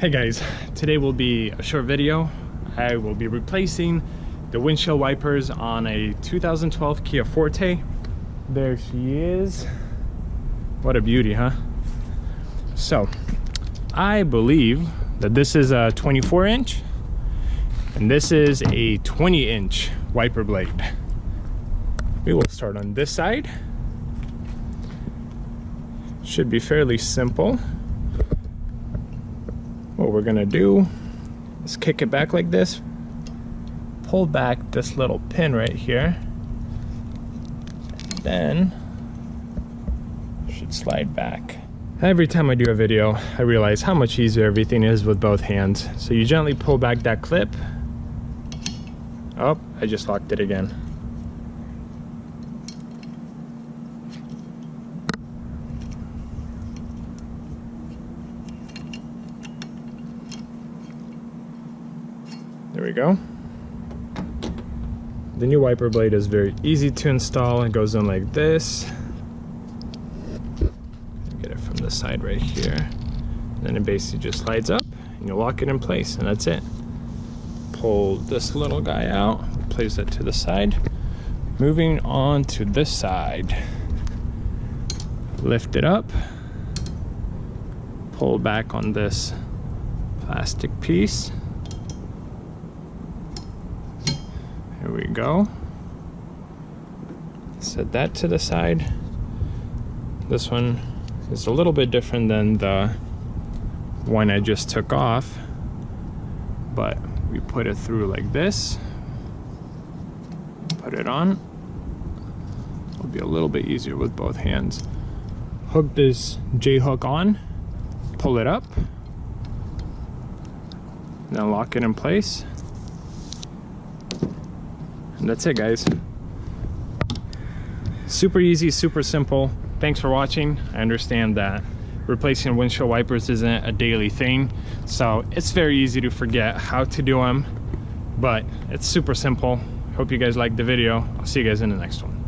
Hey guys, today will be a short video. I will be replacing the windshield wipers on a 2012 Kia Forte. There she is. What a beauty, huh? So, I believe that this is a 24-inch and this is a 20-inch wiper blade. We will start on this side. Should be fairly simple. What we're gonna do is kick it back like this, pull back this little pin right here, and then it should slide back. Every time I do a video, I realize how much easier everything is with both hands. So you gently pull back that clip. Oh, I just locked it again. There we go. The new wiper blade is very easy to install. It goes in like this. Get it from the side right here. And then it basically just slides up and you lock it in place and that's it. Pull this little guy out, place it to the side. Moving on to this side. Lift it up. Pull back on this plastic piece. Here we go. Set that to the side. This one is a little bit different than the one I just took off, but we put it through like this. Put it on. It'll be a little bit easier with both hands. Hook this J-hook on, pull it up, then lock it in place. And that's it, guys. Super easy, super simple. Thanks for watching. I understand that replacing windshield wipers isn't a daily thing, so it's very easy to forget how to do them, but it's super simple. Hope you guys liked the video. I'll see you guys in the next one.